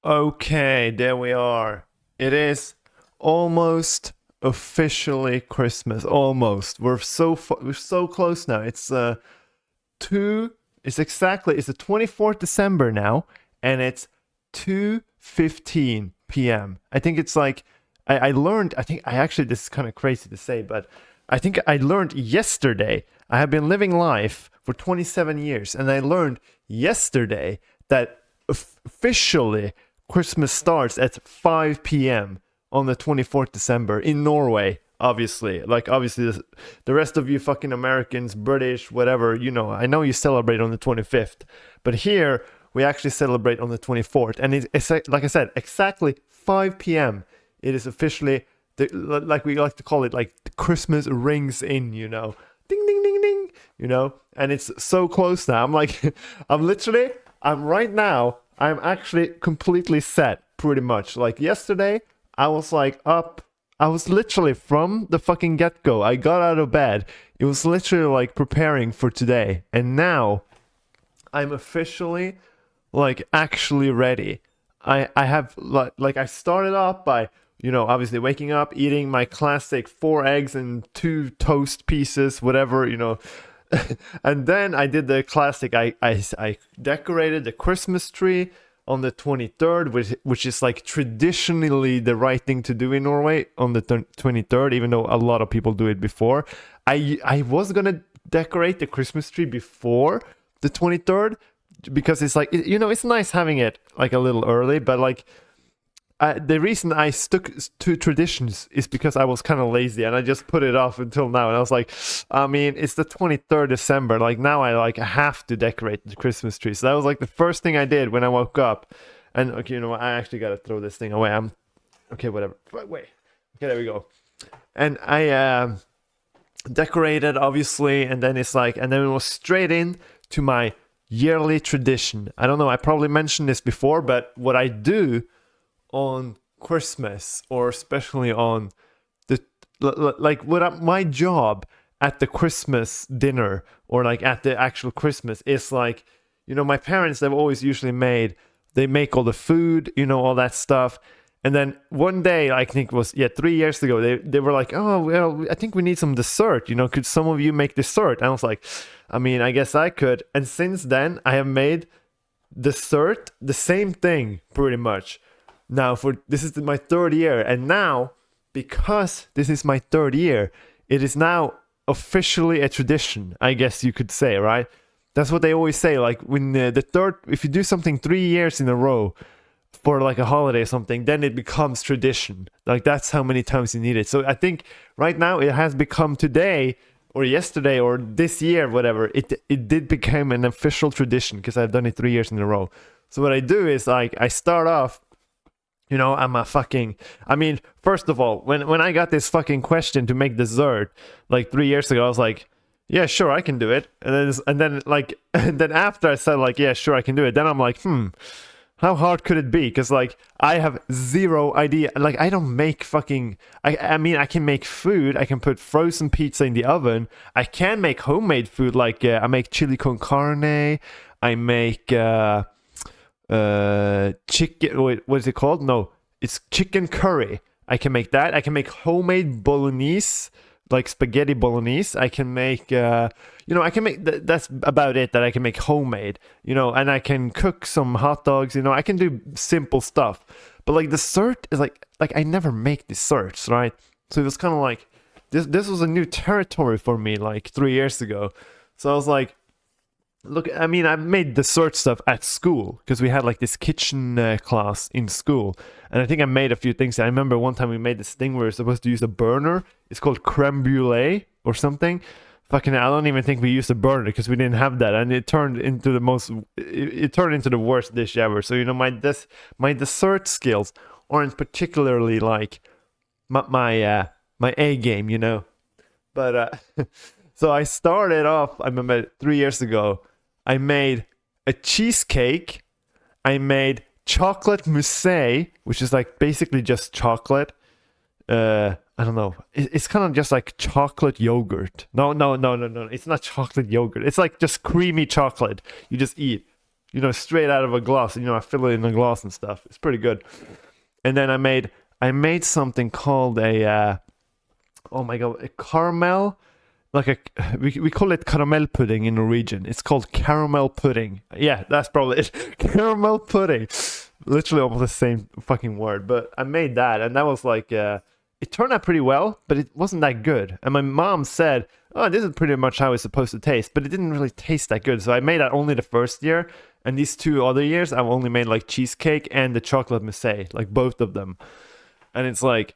Okay, there we are. It is almost officially Christmas. Almost. We're so close now. Two. It's the 24th December now, and it's 2:15 p.m. I think it's like I learned. I think I actually this is kind of crazy to say, but I think I learned yesterday. I have been living life for 27 years, and I learned yesterday that officially Christmas starts at 5 p.m. on the 24th December in Norway. Obviously, obviously, the rest of you fucking Americans, British, whatever, I know you celebrate on the 25th, but here we actually celebrate on the 24th, and it's like I said, exactly 5 p.m. It is officially like we like to call it, like Christmas rings in, ding ding ding ding, and it's so close now. I'm like, I'm right now. I'm actually completely set, pretty much. Like yesterday, I was like up. I was literally from the fucking get go. I got out of bed. It was literally like preparing for today. And now I'm officially like actually ready. I have like I started off by, obviously waking up, eating my classic 4 eggs and 2 toast pieces, whatever, and then I did the classic. I decorated the Christmas tree on the 23rd, which is like traditionally the right thing to do in Norway on the 23rd, even though a lot of people do it before. I was gonna decorate the Christmas tree before the 23rd because it's like, it's nice having it like a little early, but like the reason I stuck to traditions is because I was kind of lazy and I just put it off until now. And I was like, I mean, it's the 23rd December. Like now I have to decorate the Christmas tree. So that was like the first thing I did when I woke up. And okay, I actually got to throw this thing away. Okay, whatever. Wait. Okay, there we go. And I decorated, obviously. And then and then it was straight in to my yearly tradition. I don't know. I probably mentioned this before, but what I do on Christmas, or especially on the my job at the Christmas dinner, or like at the actual Christmas, is like, my parents, they've always usually they make all the food, all that stuff. And then one day, I think it was 3 years ago, they were like, oh well, I think we need some dessert, could some of you make dessert? And I was like, I mean, I guess I could. And since then I have made dessert, the same thing pretty much. Now, this is my third year, and now, because this is my third year, it is now officially a tradition, I guess you could say, right? That's what they always say, like when if you do something 3 years in a row for like a holiday or something, then it becomes tradition. Like that's how many times you need it. So I think right now it has become today, or yesterday, or this year, whatever, it did become an official tradition because I've done it 3 years in a row. So what I do is like I start off. I mean, first of all, when I got this fucking question to make dessert like 3 years ago, I was like, yeah, sure, I can do it. And then after I said like, yeah, sure, I can do it, then I'm like, how hard could it be? Because like I have zero idea. Like I don't make I mean, I can make food. I can put frozen pizza in the oven. I can make homemade food. Like I make chili con carne. I make chicken, wait, what is it called? No, it's chicken curry. I can make that. I can make homemade bolognese, like spaghetti bolognese. I can make I can make that's about it that I can make homemade, and I can cook some hot dogs. I can do simple stuff. But like dessert is like I never make desserts, right? So it was kind of like this was a new territory for me like 3 years ago. So I was like, look, I mean, I made dessert stuff at school because we had like this kitchen class in school, and I think I made a few things. I remember one time we made this thing where we're supposed to use a burner. It's called creme brulee or something. Fucking, I don't even think we used a burner because we didn't have that, and it turned into it turned into the worst dish ever. So my dessert skills aren't particularly like my A game. But so I started off. I remember 3 years ago. I made a cheesecake. I made chocolate mousse, which is like basically just chocolate. I don't know. It's kind of just like chocolate yogurt. No. It's not chocolate yogurt. It's like just creamy chocolate. You just eat. straight out of a glass. I fill it in a glass and stuff. It's pretty good. And then I made something called a oh my god, a caramel, we call it caramel pudding in Norwegian. It's called caramel pudding. Yeah, that's probably it. Caramel pudding. Literally almost the same fucking word. But I made that, and that was like it turned out pretty well, but it wasn't that good. And my mom said, "Oh, this is pretty much how it's supposed to taste," but it didn't really taste that good. So I made that only the first year, and these 2 other years I've only made like cheesecake and the chocolate mousse, like both of them. And it's like,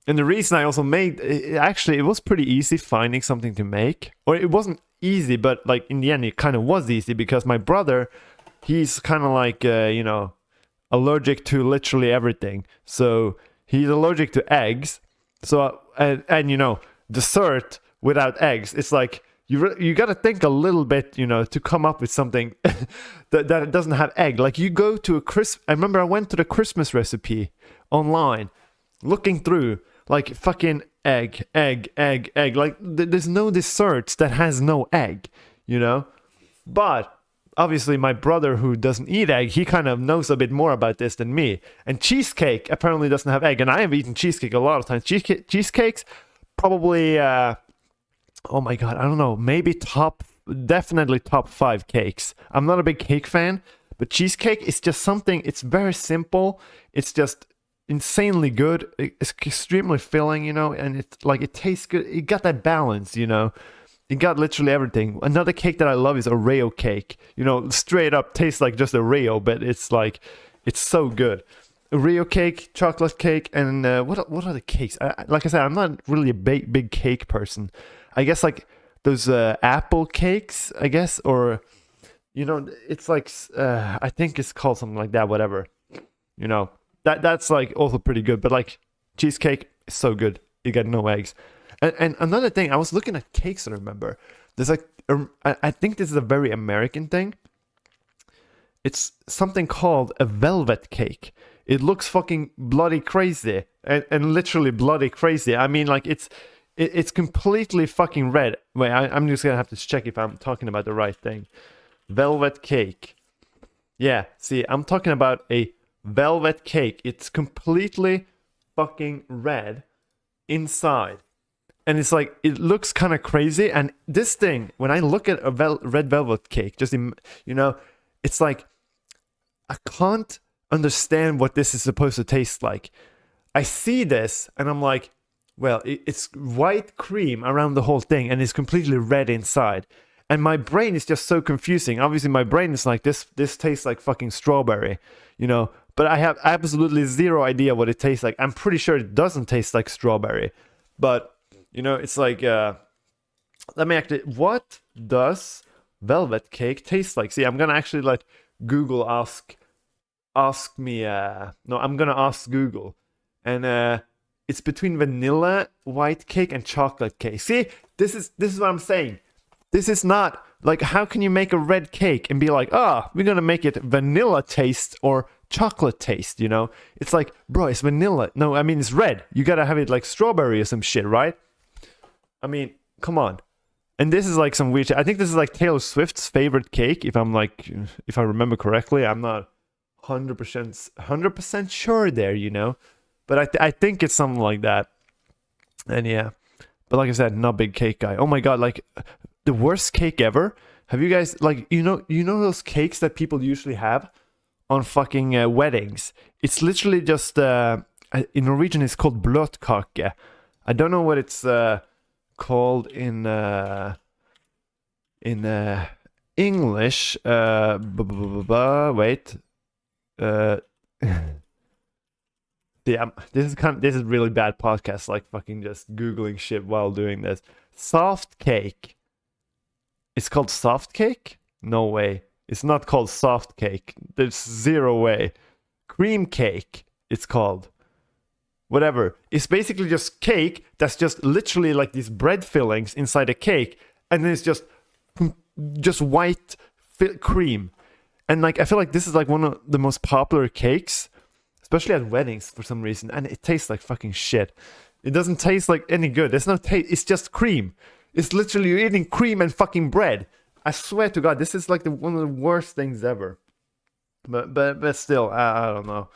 and the reason I also made it was pretty easy finding something to make, or it wasn't easy, but like in the end it kind of was easy because my brother, he's kind of like allergic to literally everything. So he's allergic to eggs. So and dessert without eggs, it's like you got to think a little bit, to come up with something that doesn't have egg. Like you go to I remember I went to the Christmas recipe online, looking through like fucking egg. Like there's no desserts that has no egg, But obviously my brother, who doesn't eat egg, he kind of knows a bit more about this than me. And cheesecake apparently doesn't have egg, and I have eaten cheesecake a lot of times. Cheesecakes probably oh my god, I don't know, maybe definitely top 5 cakes. I'm not a big cake fan, but cheesecake is just something. It's very simple. It's just insanely good. It's extremely filling, and it's like it tastes good. It got that balance, It got literally everything. Another cake that I love is Oreo cake. Straight up tastes like just Oreo, but it's like it's so good. Oreo cake, chocolate cake, and what are the cakes? Like I said, I'm not really a big cake person. I guess like those apple cakes, I guess, or it's like I think it's called something like that. Whatever, that's like also pretty good. But like cheesecake is so good. You get no eggs. And another thing, I was looking at cakes. I remember there's like I think this is a very American thing. It's something called a velvet cake. It looks fucking bloody crazy, and literally bloody crazy. I mean, like it's completely fucking red. Wait, I'm just gonna have to check if I'm talking about the right thing. Velvet cake. Yeah, see, I'm talking about a velvet cake. It's completely fucking red inside. And it's like, it looks kind of crazy. And this thing, when I look at a red velvet cake, it's like, I can't understand what this is supposed to taste like. I see this and I'm like, well, it's white cream around the whole thing and it's completely red inside. And my brain is just so confusing. Obviously, my brain is like, this tastes like fucking strawberry, But I have absolutely zero idea what it tastes like. I'm pretty sure it doesn't taste like strawberry. But, it's like, let me actually, what does velvet cake taste like? See, I'm going to actually let Google ask me, no, I'm going to ask Google. And it's between vanilla white cake and chocolate cake. See, this is what I'm saying. This is not like, how can you make a red cake and be like, we're gonna make it vanilla taste or chocolate taste, It's like, bro, it's vanilla. No, I mean, it's red. You gotta have it like strawberry or some shit, right? I mean, come on. And this is like some weird shit. I think this is like Taylor Swift's favorite cake, if I remember correctly. I'm not 100% sure there, But I think it's something like that. And yeah. But like I said, not big cake guy. Oh my god, like the worst cake ever. Have you guys like those cakes that people usually have on fucking weddings? It's literally just in Norwegian it's called bløtkake. I don't know what it's called in English. Wait. Yeah, this is really bad podcast, like fucking just googling shit while doing this. Soft cake. It's called soft cake? No way. It's not called soft cake. There's zero way. Cream cake, it's called. Whatever. It's basically just cake that's just literally like these bread fillings inside a cake, and then it's just white cream. And like I feel like this is like one of the most popular cakes, especially at weddings for some reason, and it tastes like fucking shit. It doesn't taste like any good. There's no taste. It's just cream. It's literally you're eating cream and fucking bread. I swear to God, this is like one of the worst things ever. But still, I don't know,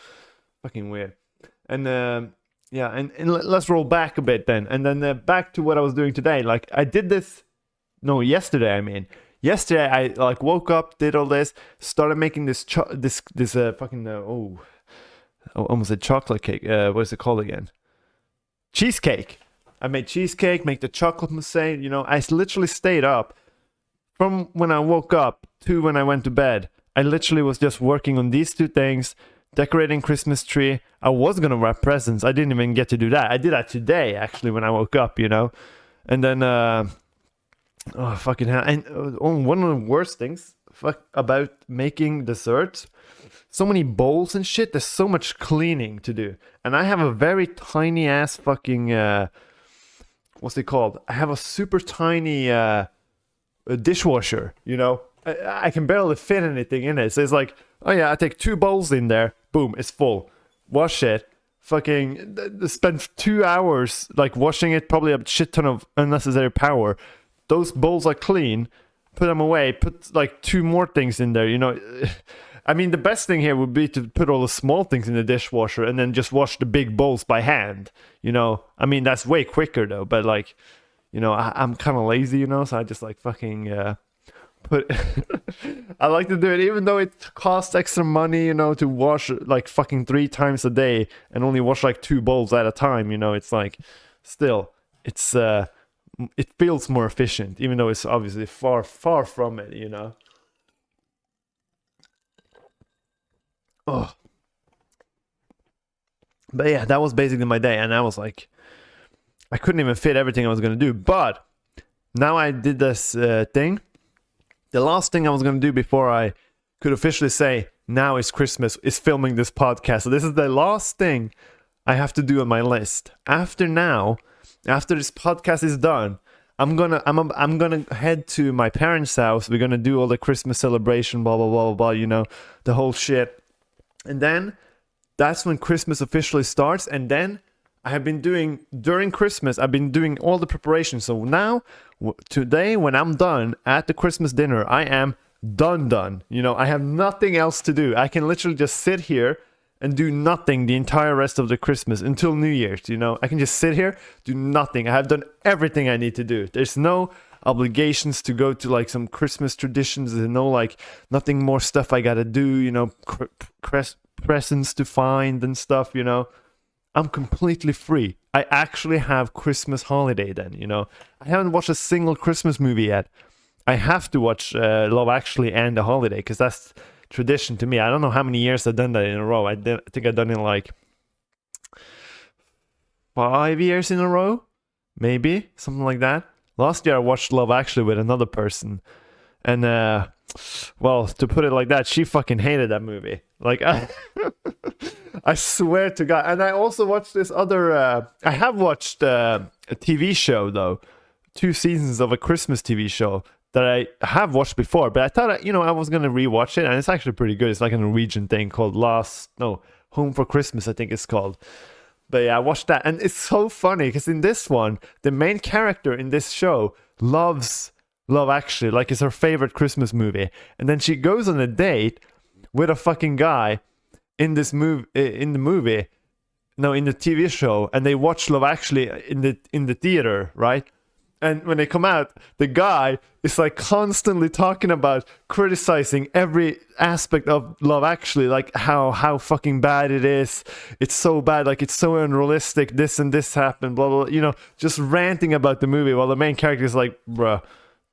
fucking weird. And yeah, and let's roll back a bit then, and then back to what I was doing today. Like I did this, no, yesterday. I mean, yesterday I like woke up, did all this, started making this this fucking almost a chocolate cake. What is it called again? Cheesecake. I made cheesecake, make the chocolate mousse. You know, I literally stayed up from when I woke up to when I went to bed. I literally was just working on these two things, decorating Christmas tree. I was gonna wrap presents. I didn't even get to do that. I did that today, actually, when I woke up, you know. And then, oh, fucking hell. And one of the worst things about making desserts, so many bowls and shit, there's so much cleaning to do. And I have a very tiny ass fucking, what's it called? I have a super tiny dishwasher, you know? I can barely fit anything in it. So it's like, oh yeah, I take 2 bowls in there, boom, it's full. Wash it, fucking spend 2 hours like washing it, probably a shit ton of unnecessary power. Those bowls are clean, put them away, put like 2 more things in there, you know. I mean, the best thing here would be to put all the small things in the dishwasher and then just wash the big bowls by hand, you know. I mean, that's way quicker though, but like, you know, I'm kind of lazy, you know, so I just like fucking put I like to do it even though it costs extra money, you know, to wash like fucking 3 times a day and only wash like 2 bowls at a time, you know. It's like, still, it's it feels more efficient, even though it's obviously far from it, you know. Oh, but yeah, that was basically my day, and I was like, I couldn't even fit everything I was gonna do. But now I did this thing. The last thing I was gonna do before I could officially say now is Christmas is filming this podcast. So this is the last thing I have to do on my list. After this podcast is done, I'm gonna head to my parents' house. We're gonna do all the Christmas celebration, blah blah blah blah blah. You know, the whole shit. And then that's when Christmas officially starts. And then I have been doing, during Christmas, I've been doing all the preparations. So now, today, when I'm done at the Christmas dinner, I am done. You know, I have nothing else to do. I can literally just sit here and do nothing the entire rest of the Christmas until New Year's, you know. I can just sit here, do nothing. I have done everything I need to do. There's no obligations to go to like some Christmas traditions. There's no like nothing more stuff I gotta do, you know, presents to find and stuff, you know. I'm completely free. I actually have Christmas holiday then, you know. I haven't watched a single Christmas movie yet. I have to watch Love Actually and The Holiday because that's tradition to me. I don't know how many years I've done that in a row. I think I've done it like 5 years in a row, maybe something like that. Last year I watched Love Actually with another person, and well, to put it like that, she fucking hated that movie. Like I swear to God. And I also watched this other. I have watched a TV show though, 2 seasons of a Christmas TV show that I have watched before, but I thought I was gonna rewatch it, and it's actually pretty good. It's like a Norwegian thing called Home for Christmas, I think it's called. But yeah, I watched that, and it's so funny because in this one, the main character in this show loves Love Actually, like it's her favorite Christmas movie, and then she goes on a date with a fucking guy in this movie, in the TV show, and they watch Love Actually in the theater, right? And when they come out, the guy is like constantly talking about criticizing every aspect of Love Actually, like how fucking bad it is. It's so bad, like it's so unrealistic. This and this happened, blah blah. You know, just ranting about the movie while the main character is like, "Bruh,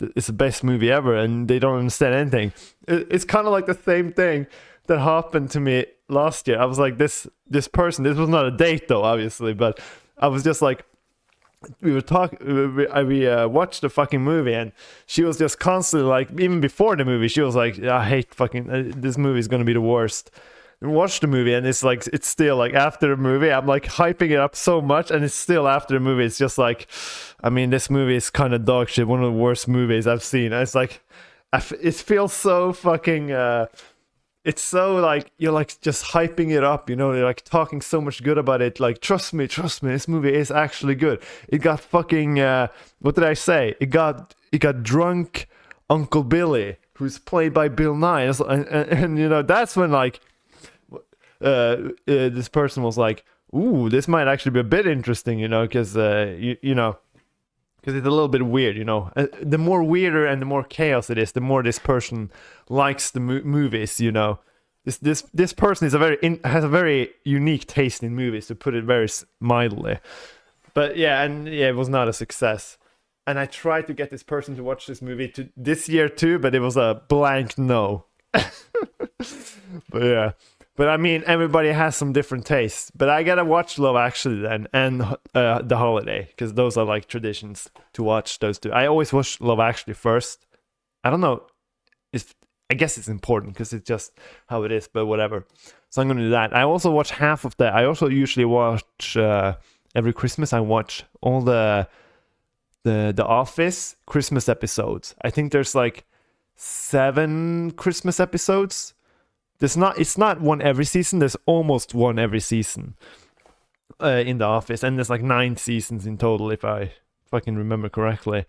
it's the best movie ever," and they don't understand anything. It's kind of like the same thing that happened to me last year. I was like, this person. This was not a date though, obviously, but I was just like. We were talking. We watched the fucking movie, and she was just constantly like, even before the movie, she was like, "I hate fucking this movie is gonna be the worst." And we watched the movie, and it's like it's still like after the movie, I'm like hyping it up so much, and it's still after the movie. It's just like, I mean, this movie is kind of dog shit. One of the worst movies I've seen. And it's like, it feels so fucking. It's so like you're like just hyping it up, you know, you're like talking so much good about it, like trust me, this movie is actually good. It got fucking what did I say? It got drunk Uncle Billy, who's played by Bill Nye, and you know, that's when like this person was like, ooh, this might actually be a bit interesting, you know, because you know, because it's a little bit weird, you know. The more weirder and the more chaos it is, the more this person likes the movies, you know. This person is has a very unique taste in movies, to put it very mildly. But yeah, it was not a success. And I tried to get this person to watch this movie this year too, but it was a blank no. But yeah. But I mean, everybody has some different tastes. But I gotta watch Love Actually then, and The Holiday, because those are like traditions to watch those two. I always watch Love Actually first. I don't know. I guess it's important because it's just how it is, but whatever. So I'm gonna do that. I also watch half of that. I also usually watch every Christmas. I watch all the Office Christmas episodes. I think there's like 7 Christmas episodes. It's not one every season. There's almost one every season in The Office, and there's like 9 seasons in total if I can remember correctly.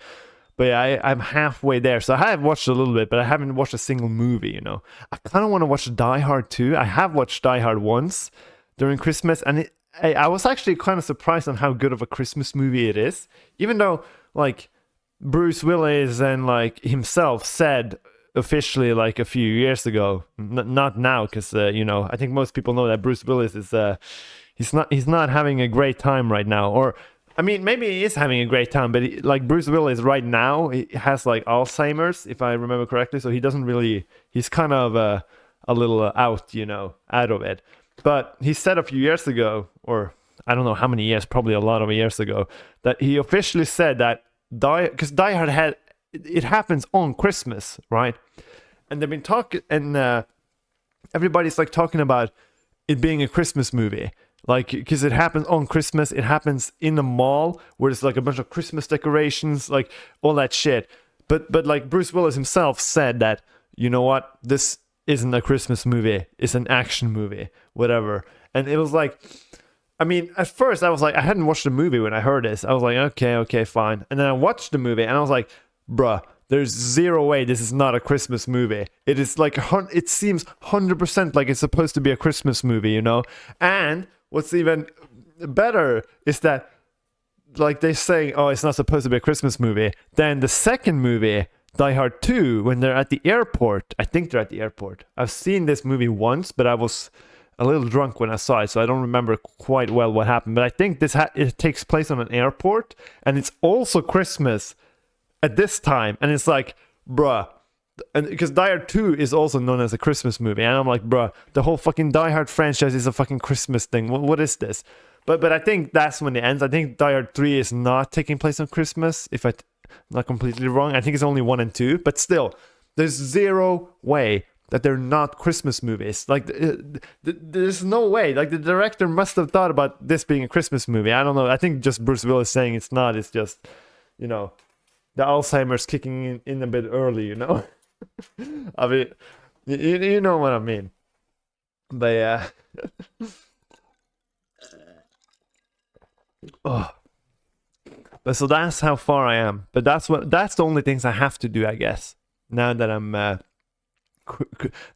But yeah, I'm halfway there, so I have watched a little bit, but I haven't watched a single movie. You know, I kind of want to watch Die Hard 2. I have watched Die Hard once during Christmas, and I was actually kind of surprised on how good of a Christmas movie it is, even though like Bruce Willis and like himself said officially like a few years ago, not now, because you know, I think most people know that Bruce Willis is he's not having a great time right now. Or I mean, maybe he is having a great time, but like Bruce Willis right now, he has like Alzheimer's, if I remember correctly, so he doesn't really, he's kind of a little out, you know, out of it. But he said a few years ago, or I don't know how many years, probably a lot of years ago, that he officially said that because Die Hard it happens on Christmas, right? And they've been talking, and everybody's like talking about it being a Christmas movie, like because it happens on Christmas. It happens in a mall where there's like a bunch of Christmas decorations, like all that shit. But like Bruce Willis himself said that, you know what, this isn't a Christmas movie. It's an action movie, whatever. And it was like, I mean, at first I was like, I hadn't watched the movie when I heard this. I was like, okay, fine. And then I watched the movie and I was like, bruh, there's zero way this is not a Christmas movie. It is like, it seems 100% like it's supposed to be a Christmas movie, you know? And what's even better is that, like, they're saying, oh, it's not supposed to be a Christmas movie. Then the second movie, Die Hard 2, when they're at the airport, I think they're at the airport. I've seen this movie once, but I was a little drunk when I saw it, so I don't remember quite well what happened. But I think it takes place on an airport, and it's also Christmas at this time. And it's like, bruh, and because Die Hard 2 is also known as a Christmas movie, and I'm like, bruh, the whole fucking Die Hard franchise is a fucking Christmas thing. What is this? But I think that's when it ends. I think Die Hard 3 is not taking place on Christmas, if I'm not completely wrong. I think it's only 1 and 2, but still, there's zero way that they're not Christmas movies. Like, there's no way. Like, the director must have thought about this being a Christmas movie. I don't know. I think just Bruce Willis saying it's not is just, you know, the Alzheimer's kicking in a bit early, you know? I mean, you know what I mean. But yeah. Oh. But so that's how far I am. But that's the only things I have to do, I guess. Now that I'm now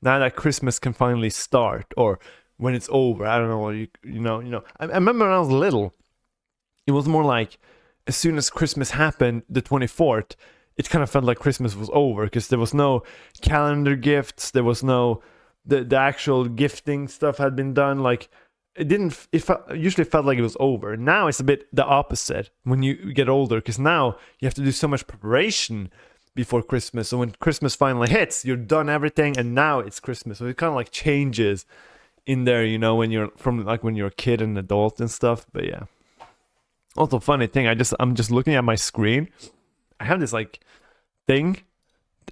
that Christmas can finally start, or when it's over. I don't know. You know. I remember when I was little, it was more like as soon as Christmas happened, the 24th, it kind of felt like Christmas was over because there was no calendar gifts. There was no the actual gifting stuff had been done. Like it usually felt like it was over. Now it's a bit the opposite when you get older, because now you have to do so much preparation before Christmas. So when Christmas finally hits, you're done everything, and now it's Christmas. So it kind of like changes in there, you know, when you're a kid and adult and stuff. But yeah. Also, funny thing, I'm just looking at my screen. I have this like thing,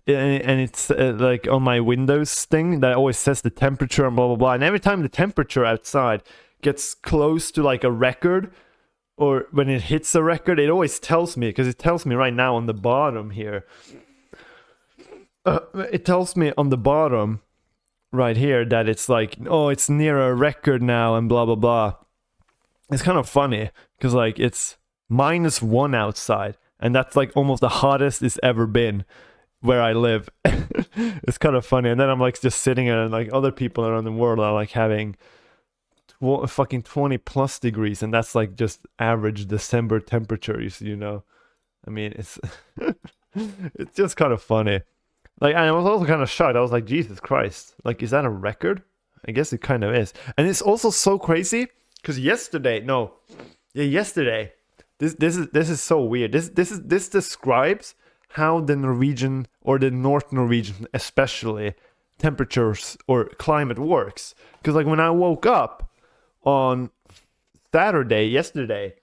and it's like on my Windows thing that always says the temperature and blah blah blah. And every time the temperature outside gets close to like a record, or when it hits a record, it always tells me, because it tells me right now on the bottom here. It tells me on the bottom right here that it's like, oh, it's near a record now and blah blah blah. It's kind of funny because like it's -1 outside, and that's like almost the hottest it's ever been where I live. It's kind of funny. And then I'm like just sitting there, and like other people around the world are like having fucking 20 plus degrees, and that's like just average December temperatures, you know. I mean, it's it's just kind of funny. Like, I was also kind of shocked. I was like, Jesus Christ, like, is that a record? I guess it kind of is. And it's also so crazy because yesterday, this is so weird. This describes how the Norwegian, or the North Norwegian especially, temperatures or climate works. Because like when I woke up on Saturday yesterday,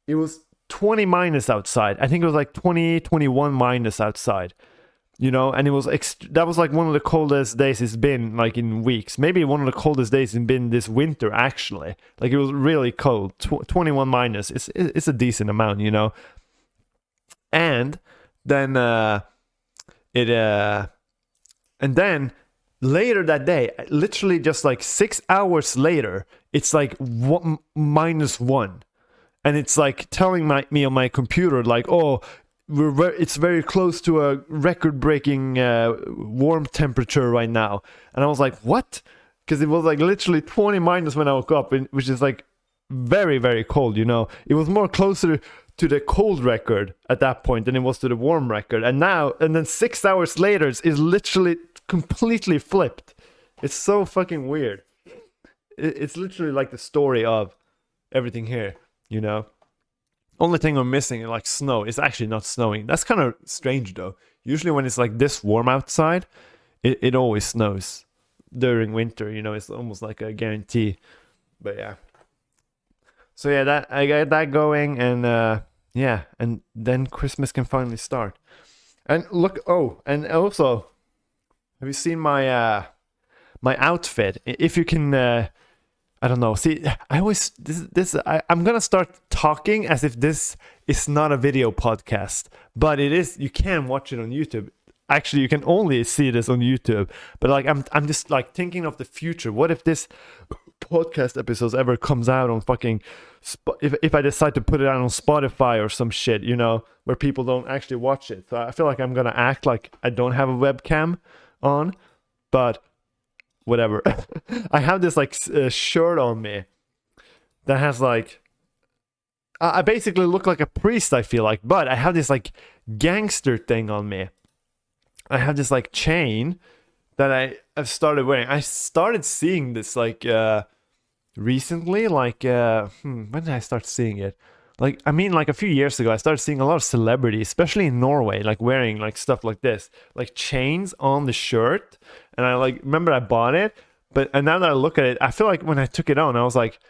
it was 20 minus outside. I think it was like 20, 21 minus outside. You know, and it was that was like one of the coldest days it's been like in weeks. Maybe one of the coldest days it's been this winter actually. Like it was really cold. 21 minus. It's a decent amount, you know. And then it and then later that day, literally just like 6 hours later, it's like -1, and it's like telling me on my computer like, oh, it's very close to a record-breaking warm temperature right now. And I was like, what? Because it was like literally 20 minus when I woke up, which is like very, very cold, you know. It was more closer to the cold record at that point than it was to the warm record. And then 6 hours later, it's literally completely flipped. It's so fucking weird. It's literally like the story of everything here, you know. Only thing we're missing is like snow. It's actually not snowing. That's kind of strange though. Usually when it's like this warm outside, it always snows during winter, you know. It's almost like a guarantee. But yeah. So yeah, that I got that going, and yeah, and then Christmas can finally start. And look, and also, have you seen my my outfit? If you can I don't know. See, I always I'm gonna start talking as if this is not a video podcast, but it is. You can watch it on YouTube. Actually, you can only see this on YouTube. But like, I'm just like thinking of the future. What if this podcast episodes ever comes out on fucking if I decide to put it out on Spotify or some shit, you know, where people don't actually watch it. So I feel like I'm gonna act like I don't have a webcam on, but whatever. I have this like shirt on me that has like I basically look like a priest, I feel like, but I have this like gangster thing on me. I have this like chain that I've started wearing. I started seeing this like recently, like when did I start seeing it? Like, I mean, like a few years ago, I started seeing a lot of celebrities, especially in Norway, like wearing like stuff like this, like chains on the shirt. And I like remember I bought it, and now that I look at it, I feel like when I took it on, I was like,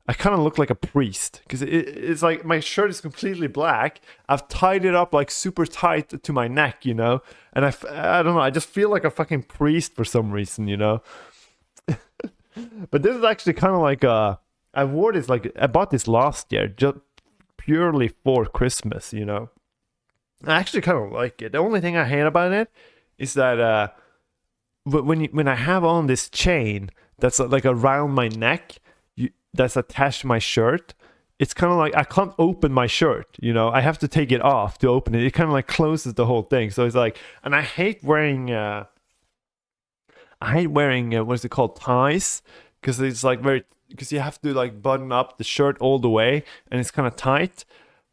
I kind of look like a priest because it's like my shirt is completely black. I've tied it up like super tight to my neck, you know, and I don't know, I just feel like a fucking priest for some reason, you know. But this is actually kind of like I wore this, like I bought this last year just purely for Christmas, you know. I actually kind of like it. The only thing I hate about it is that when I have on this chain that's like around my neck, that's attached to my shirt, it's kind of like I can't open my shirt, you know. I have to take it off to open it. It kind of like closes the whole thing. So it's like, and I hate wearing what's it called, ties, because it's like because you have to like button up the shirt all the way and it's kind of tight.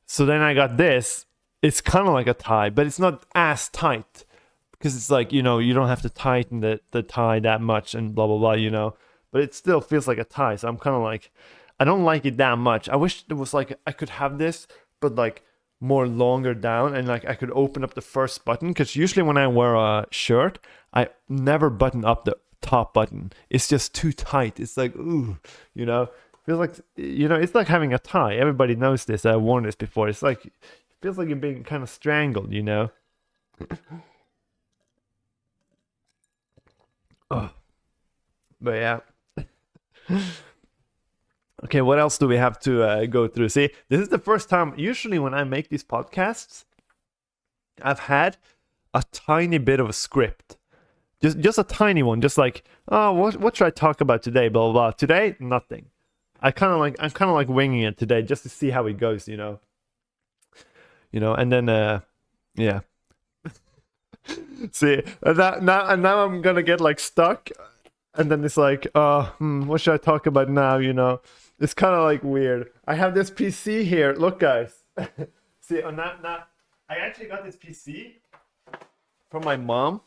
So then I got this. It's kind of like a tie, but it's not as tight because it's like, you know, you don't have to tighten the tie that much and blah blah blah, you know. But it still feels like a tie. So I'm kind of like, I don't like it that much. I wish it was like I could have this, but like more longer down, and like I could open up the first button, because usually when I wear a shirt, I never button up the top button. It's just too tight. It's like, ooh, you know, feels like, you know, it's like having a tie. Everybody knows this. I've worn this before. It's like, it feels like you're being kind of strangled, you know. Oh, but yeah. Okay, what else do we have to go through? See, this is the first time. Usually when I make these podcasts, I've had a tiny bit of a script. Just a tiny one. Just like, oh, what should I talk about today? Blah, blah, blah. Today, nothing. I'm kind of like winging it today just to see how it goes, you know. You know, and then, yeah. See, and now I'm gonna get like stuck, and then it's like, what should I talk about now? It's kind of like weird. I have this PC here. Look, guys. See, now I actually got this PC from my mom.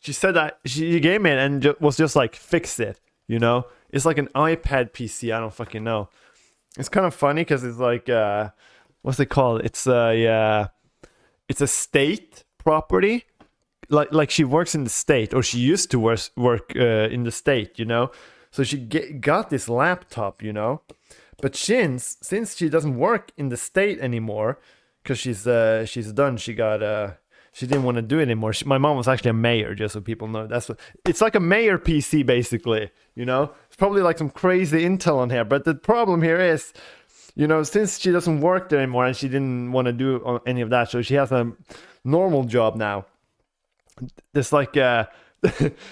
She said that she gave me it and was just like, fix it. It's like an iPad PC. I don't fucking know. It's kind of funny because it's like, what's it called? It's a state property. Like she works in the state, or she used to work in the state. So she got this laptop. But since she doesn't work in the state anymore, because she's done. She didn't want to do it anymore. My mom was actually a mayor, just so people know. It's like a mayor PC, basically. It's probably like some crazy intel on here. But the problem here is, since she doesn't work there anymore and she didn't want to do any of that, so she has a normal job now. There's like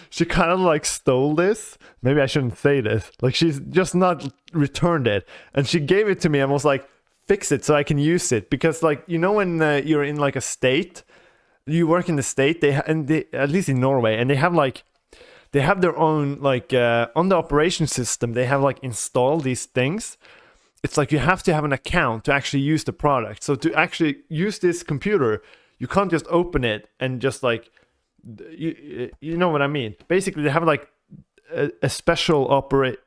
she kind of like stole this. Maybe I shouldn't say this. Like, she's just not returned it, and she gave it to me and was like, fix it so I can use it. Because like, when you're in like a state, you work in the state, at least in Norway, and they have their own like on the operation system, they have like installed these things. It's like you have to have an account to actually use the product. So to actually use this computer, you can't just open it and just like, you know what I mean. Basically, they have like a special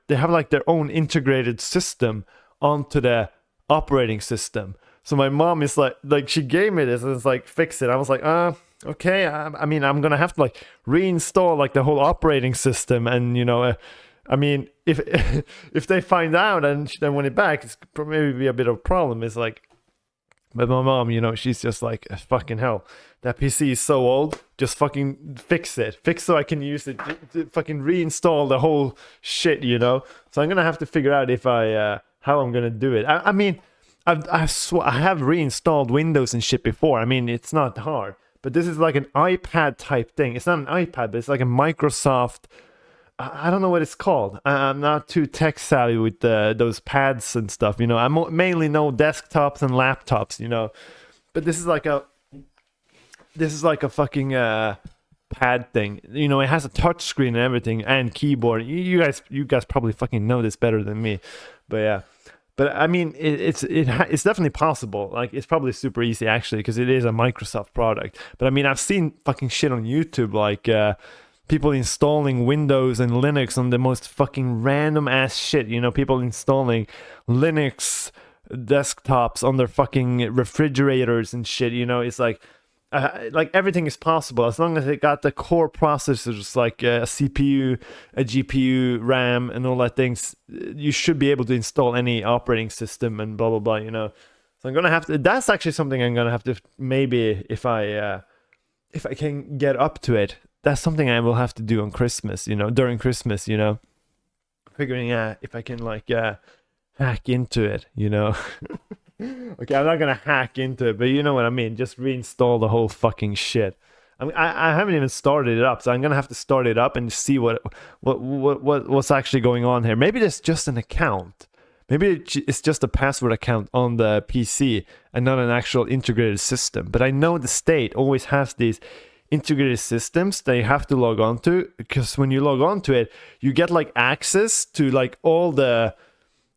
they have like their own integrated system onto the operating system. So my mom is like she gave me this and it's like, fix it. I was like, okay. I mean, I'm gonna have to like reinstall like the whole operating system, and I mean, if if they find out and they want it back, it's probably be a bit of a problem. It's like, but my mom, she's just like, fucking hell, that PC is so old. Just fucking fix it. Fix so I can use it. Fucking reinstall the whole shit. So I'm gonna have to figure out if how I'm gonna do it. I mean, I have reinstalled Windows and shit before. I mean, it's not hard. But this is like an iPad type thing. It's not an iPad, but it's like a Microsoft. I don't know what it's called. I'm not too tech savvy with those pads and stuff. I mainly know desktops and laptops. But this is like a fucking pad thing. It has a touch screen and everything, and keyboard. You guys probably fucking know this better than me. But yeah. But I mean, it's definitely possible. Like, it's probably super easy actually, because it is a Microsoft product. But I mean, I've seen fucking shit on YouTube, like people installing Windows and Linux on the most fucking random ass shit. People installing Linux desktops on their fucking refrigerators and shit. It's like everything is possible as long as they got the core processors, like a CPU, a GPU, RAM, and all that things. You should be able to install any operating system and blah blah blah. So I'm gonna have to. That's actually something I'm gonna have to, maybe if I can get up to it. That's something I will have to do on Christmas. During Christmas. Figuring out if I can like hack into it. Okay, I'm not gonna hack into it, but you know what I mean. Just reinstall the whole fucking shit. I mean, I haven't even started it up, so I'm gonna have to start it up and see what's actually going on here. Maybe there's just an account. Maybe it's just a password account on the PC and not an actual integrated system. But I know the state always has these integrated systems that you have to log on to, because when you log on to it, you get like access to like all the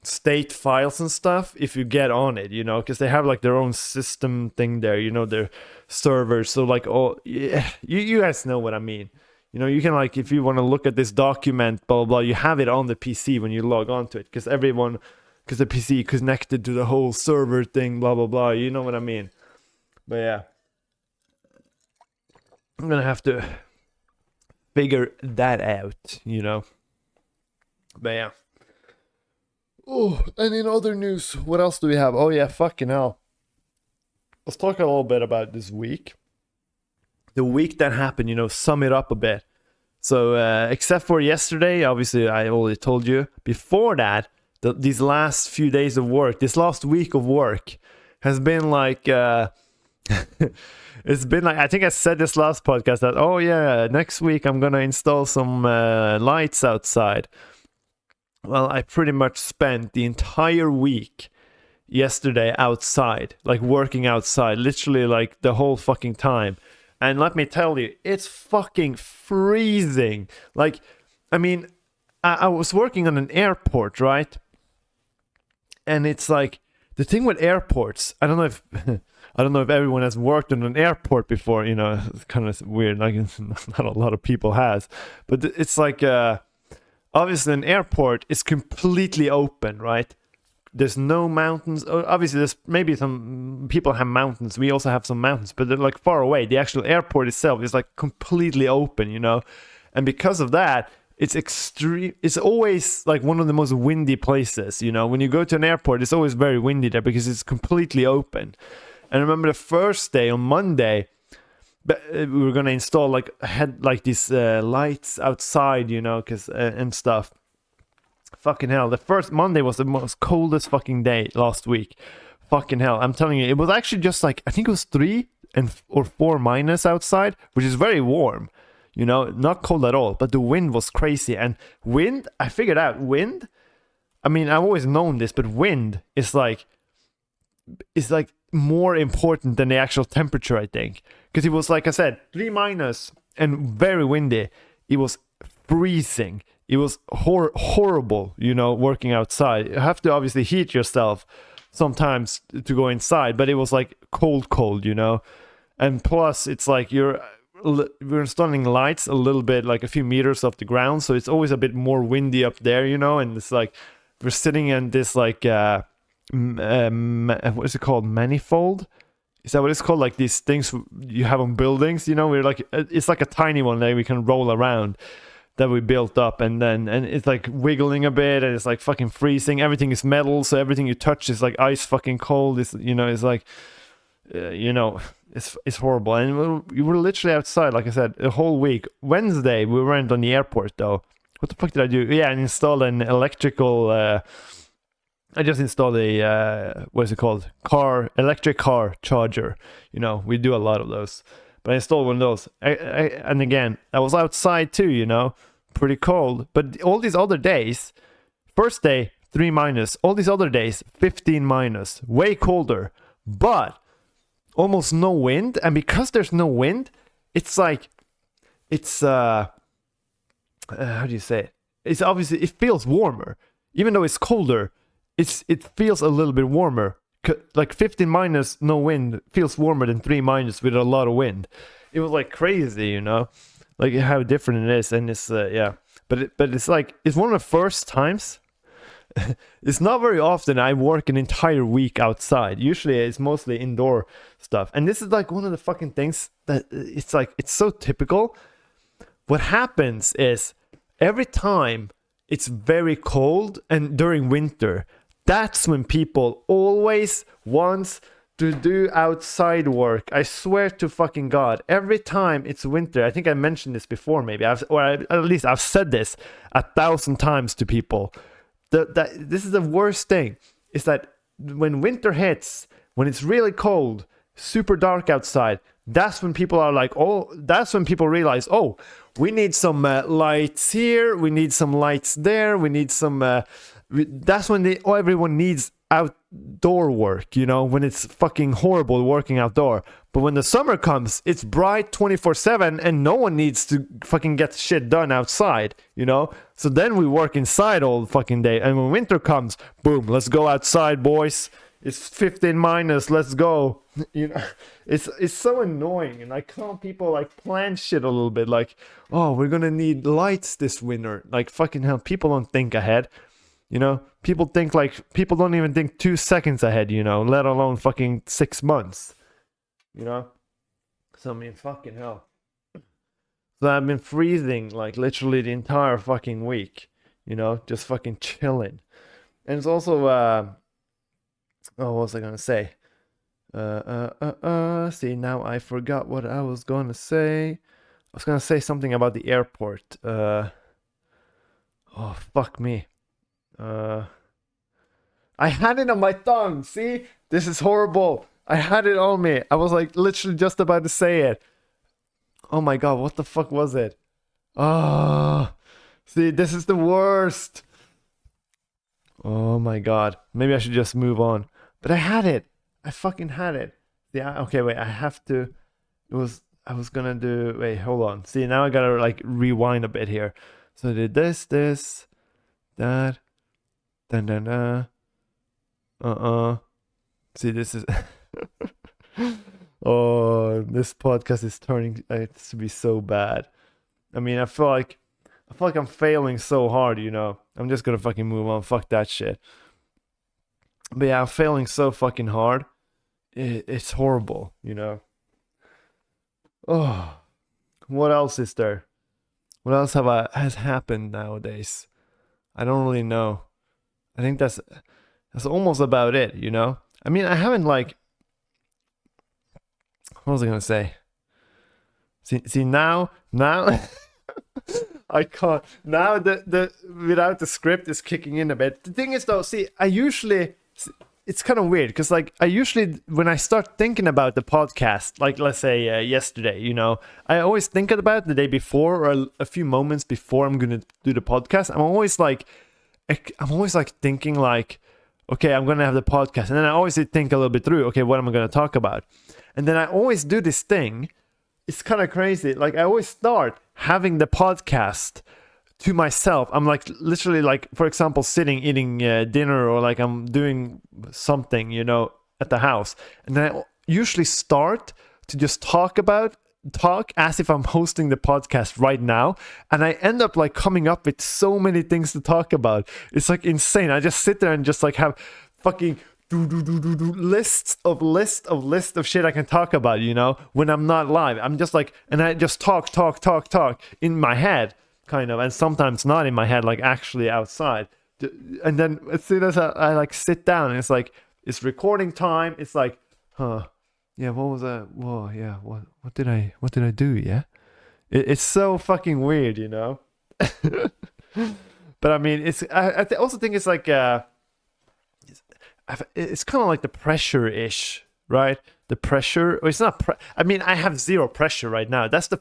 state files and stuff if you get on it, because they have like their own system thing there, their servers. So like, you guys know what I mean. You can like, if you want to look at this document, blah, blah, blah, you have it on the PC when you log on to it, because the PC connected to the whole server thing, blah, blah, blah. You know what I mean? But yeah, I'm gonna have to figure that out, But yeah. Oh, and in other news, what else do we have? Oh yeah, fucking hell. Let's talk a little bit about this week. The week that happened, sum it up a bit. So, except for yesterday, obviously I already told you. Before that, these last few days of work, this last week of work has been like, it's been like, I think I said this last podcast that, oh yeah, next week I'm gonna install some lights outside. Well, I pretty much spent the entire week yesterday outside, like working outside, literally like the whole fucking time. And let me tell you, it's fucking freezing. Like, I mean, I was working on an airport, right? And it's like the thing with airports. I don't know if I don't know if everyone has worked on an airport before. You know, it's kind of weird. Like, not a lot of people has, but it's like obviously an airport is completely open, right? There's no mountains. Obviously, there's maybe some people have mountains. We also have some mountains, but they're like far away. The actual airport itself is like completely open, you know, and because of that, it's extreme. It's always like one of the most windy places, you know. When you go to an airport, it's always very windy there because it's completely open. And I remember the first day on Monday, we were gonna install like had like these lights outside, you know, cause and stuff. Fucking hell, the first Monday was the most coldest fucking day last week. Fucking hell, I'm telling you, it was actually just like, I think it was 3 or 4 minus outside, which is very warm, you know, not cold at all, but the wind was crazy. And wind, I figured out, wind, I mean, I've always known this, but wind is like more important than the actual temperature, I think, because it was, like I said, 3 minus and very windy. It was freezing. It was horrible, you know, working outside. You have to obviously heat yourself sometimes to go inside, but it was like cold, you know. And plus, it's like we're installing lights a little bit, like a few meters off the ground, so it's always a bit more windy up there, you know. And it's like we're sitting in this like what is it called? Manifold? Is that what it's called? Like these things you have on buildings, you know. We're like, it's like a tiny one that we can roll around, that we built up, and it's like wiggling a bit, and it's like fucking freezing. Everything is metal, so everything you touch is like ice fucking cold. It's, you know, it's like you know, it's horrible. And we were literally outside, like I said, a whole week. Wednesday we went on the airport though. What the fuck did I do? Yeah, and install an electrical I just installed a what is it called, electric car charger. You know, we do a lot of those. But I installed one of those. And again, I was outside too, you know, pretty cold. But all these other days, first day, 3 minus. All these other days, 15 minus. Way colder. But almost no wind. And because there's no wind, it's like, it's, how do you say it? It's obviously, it feels warmer. Even though it's colder, it feels a little bit warmer. Like 15 minus, no wind, feels warmer than 3 minus with a lot of wind. It was like crazy, you know, like how different it is. And it's yeah, but it's like, it's one of the first times. It's not very often I work an entire week outside. Usually it's mostly indoor stuff, and this is like one of the fucking things that it's like, it's so typical. What happens is every time it's very cold and during winter, that's when people always wants to do outside work. I swear to fucking God, every time it's winter, I think I mentioned this before, maybe, at least I've said this 1,000 times to people. This is the worst thing, is that when winter hits, when it's really cold, super dark outside, that's when people are like, oh, that's when people realize, oh, we need some lights here, we need some lights there, we need some... that's when everyone needs outdoor work, you know, when it's fucking horrible working outdoor. But when the summer comes, it's bright 24/7 and no one needs to fucking get shit done outside, you know. So then we work inside all the fucking day, and when winter comes, boom, let's go outside, boys. It's 15 minus, let's go. You know, it's so annoying. And like, can't people like plan shit a little bit, like, oh, we're gonna need lights this winter. Like, fucking hell, people don't think ahead. You know, people don't even think 2 seconds ahead, you know, let alone fucking 6 months, you know. So I mean, fucking hell. So I've been freezing like literally the entire fucking week, you know, just fucking chilling. And it's also oh, what was I gonna say? See, now I forgot what I was gonna say. I was gonna say something about the airport. Oh, fuck me. I had it on my tongue. See, this is horrible. I had it on me. I was like literally just about to say it. Oh my God, what the fuck was it? Oh, see, this is the worst. Oh my God, maybe I should just move on. But I had it. I fucking had it. Yeah. Okay, wait. I have to. It was. I was gonna do. Wait, hold on. See, now I gotta like rewind a bit here. So I did this, that, then. See, this is. Oh, this podcast is turning to be so bad. I mean, I feel like I'm failing so hard. I'm just gonna fucking move on. Fuck that shit. But yeah, I'm failing so fucking hard. It's horrible. Oh, what else is there? What else has happened nowadays? I don't really know. I think that's almost about it. I mean, I haven't like. What was I gonna say? See now I can't. Now the without the script is kicking in a bit. The thing is though, see, it's kind of weird because like I usually when I start thinking about the podcast, like let's say yesterday, I always think about it the day before or a few moments before I'm gonna do the podcast. I'm always like thinking like, okay, I'm gonna have the podcast, and then I always think a little bit through, okay, what am I gonna talk about? And then I always do this thing. It's kind of crazy. Like I always start having the podcast to myself. I'm like literally like, for example, sitting eating dinner or like I'm doing something, at the house. And then I usually start to just talk as if I'm hosting the podcast right now. And I end up like coming up with so many things to talk about. It's like insane. I just sit there and just like have fucking lists of shit I can talk about, when I'm not live. I'm just like, and I just talk in my head, kind of, and sometimes not in my head, like actually outside. And then as soon as I like sit down and it's like, it's recording time, it's like, yeah, what was that? Whoa, yeah, what did I do? Yeah, it's so fucking weird, But I mean, I also think it's like it's kind of like the pressure-ish, right? The pressure. It's not. I mean, I have zero pressure right now. That's the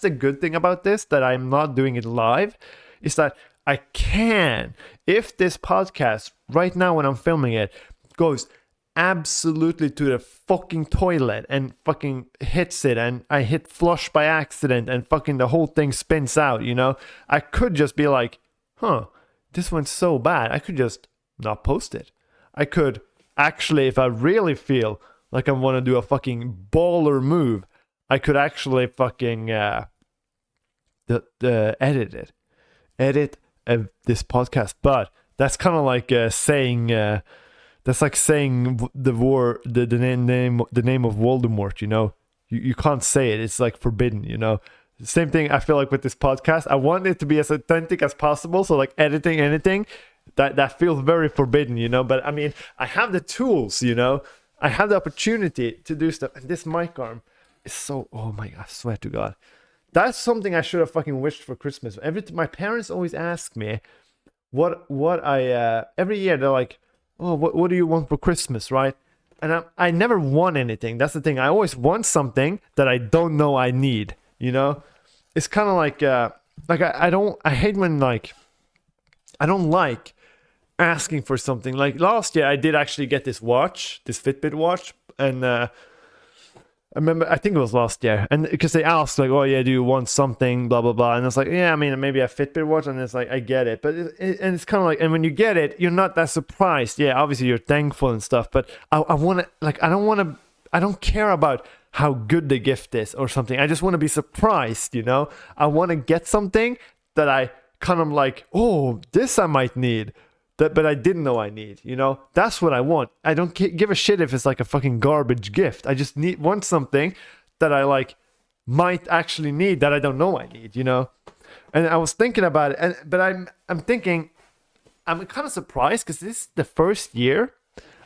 good thing about this, that I'm not doing it live, is that I can, if this podcast right now when I'm filming it goes absolutely to the fucking toilet and fucking hits it, and I hit flush by accident and fucking the whole thing spins out, I could just be like, this went so bad. I could just not post it. I could actually, if I really feel like I want to do a fucking baller move, I could actually fucking edit this podcast. But that's kind of like saying that's like saying the name of Voldemort. You can't say it. It's like forbidden. Same thing I feel like with this podcast. I want it to be as authentic as possible. So like editing anything, that feels very forbidden, but I mean, I have the tools, I have the opportunity to do stuff. And this mic arm is so, oh my God, I swear to God, that's something I should have fucking wished for Christmas. My parents always ask me what I every year they're like, oh, what do you want for Christmas, right? And I never want anything. That's the thing. I always want something that I don't know I need, it's kind of like I hate when like I don't like asking for something. Like last year I did actually get this Fitbit watch, and I remember, I think it was last year, and because they asked like, oh yeah, do you want something, blah blah blah, and it's like, yeah, I mean, maybe a Fitbit watch, and it's like, I get it, but and it's kind of like, and when you get it, you're not that surprised. Yeah, obviously you're thankful and stuff, but I want to, like, I don't care about how good the gift is or something. I just want to be surprised, I want to get something that I kind of like, oh, this I might need, but I didn't know I need, that's what I want. I don't give a shit if it's like a fucking garbage gift. I just want something that I like might actually need that I don't know I need, And I was thinking about it, but I'm thinking, I'm kind of surprised because this is the first year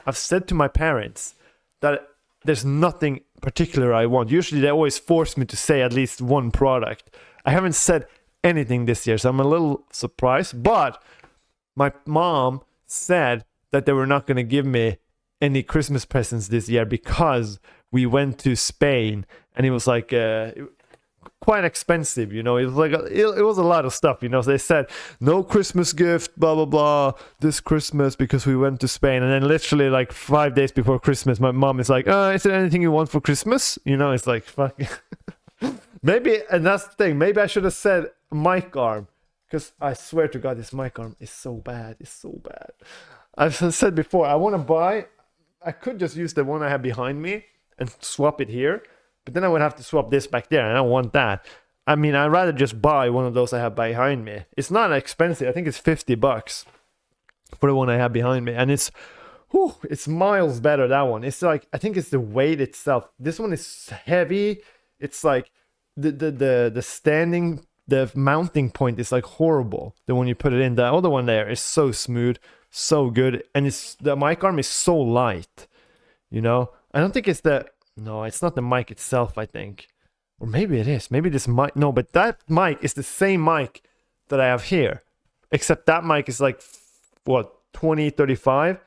I've said to my parents that there's nothing particular I want. Usually they always force me to say at least one product. I haven't said anything this year, so I'm a little surprised, but my mom said that they were not going to give me any Christmas presents this year because we went to Spain, and it was like quite expensive, It was like it was a lot of stuff, So they said no Christmas gift, blah blah blah, this Christmas because we went to Spain, and then literally like 5 days before Christmas, my mom is like, is there anything you want for Christmas? It's like fuck. Maybe, and that's the thing. Maybe I should have said mic arm, because I swear to God, this mic arm is so bad. It's so bad. I've said before, I want to buy. I could just use the one I have behind me and swap it here, but then I would have to swap this back there, and I don't want that. I mean, I'd rather just buy one of those I have behind me. It's not expensive. I think it's $50 for the one I have behind me, and it's miles better, that one. It's like, I think it's the weight itself. This one is heavy. It's like the standing, the mounting point is like horrible. The one you put it in, the other one there is so smooth, so good, and it's the mic arm is so light. You know, I don't think it's no, it's not the mic itself, I think. Or maybe it is. Maybe this mic, no, but that mic is the same mic that I have here. Except that mic is like, what, 2035?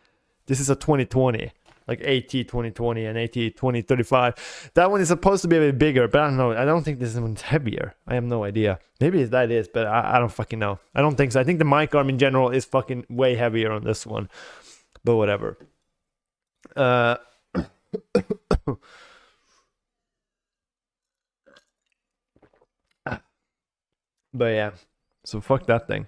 This is a 2020, like AT 2020 and AT 2035. That one is supposed to be a bit bigger, but I don't know. I don't think this one's heavier. I have no idea. Maybe that is, but I don't fucking know. I don't think so. I think the mic arm in general is fucking way heavier on this one. But whatever. But yeah, so fuck that thing.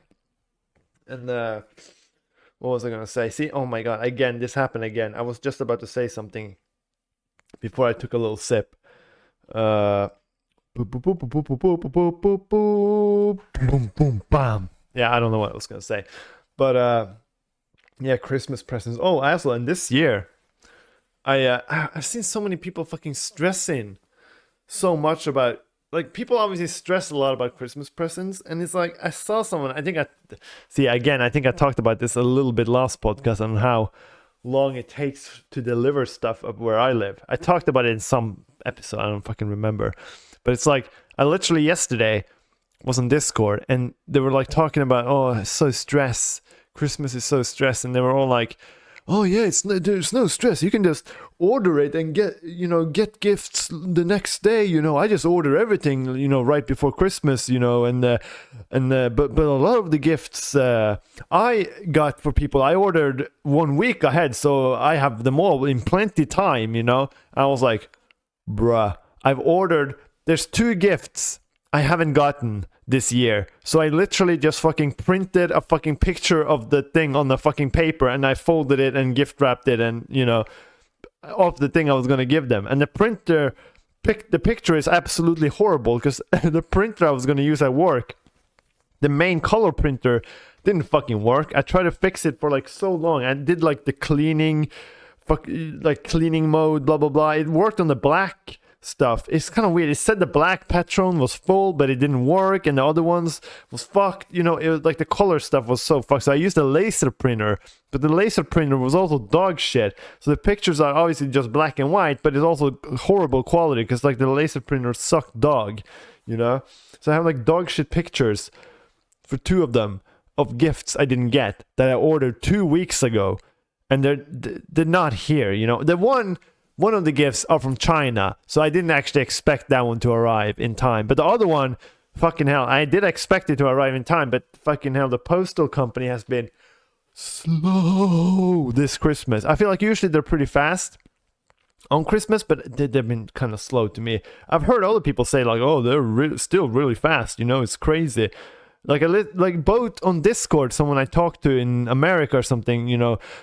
And what was I gonna say? See, oh my god, again, this happened again. I was just about to say something before I took a little sip. Boom, boom, bam. Yeah, I don't know what I was gonna say, but yeah, Christmas presents. Oh, also, and this year, I've seen so many people fucking stressing so much about. Like, people obviously stress a lot about Christmas presents, and it's like, I saw someone, I think I talked about this a little bit last podcast on how long it takes to deliver stuff up where I live. I talked about it in some episode, I don't fucking remember. But it's like, I literally yesterday was on Discord, and they were like talking about, oh, it's so stress, Christmas is so stress, and they were all like, oh yeah, there's no stress. You can just order it and get gifts the next day. I just order everything, right before Christmas. But a lot of the gifts I got for people, I ordered 1 week ahead, so I have them all in plenty time. I was like, bruh, I've ordered. There's 2 gifts I haven't gotten this year, so I literally just fucking printed a fucking picture of the thing on the fucking paper, and I folded it and gift wrapped it, and off the thing I was gonna give them. And the picture is absolutely horrible, because the printer I was gonna use at work, the main color printer, didn't fucking work. I tried to fix it for like so long. I did like the cleaning mode, blah blah blah. It worked on the black stuff. It's kind of weird. It said the black Patron was full, but it didn't work, and the other ones was fucked. It was like the color stuff was so fucked. So I used a laser printer, but the laser printer was also dog shit. So the pictures are obviously just black and white, but it's also horrible quality, because like the laser printer sucked dog, So I have like dog shit pictures for 2 of them of gifts I didn't get that I ordered 2 weeks ago, and they're not here. The one of the gifts are from China, so I didn't actually expect that one to arrive in time. But the other one, fucking hell, I did expect it to arrive in time, but fucking hell, the postal company has been slow this Christmas. I feel like usually they're pretty fast on Christmas, but they've been kind of slow to me. I've heard other people say like, oh, they're still really fast, it's crazy. Like both on Discord, someone I talked to in America or something,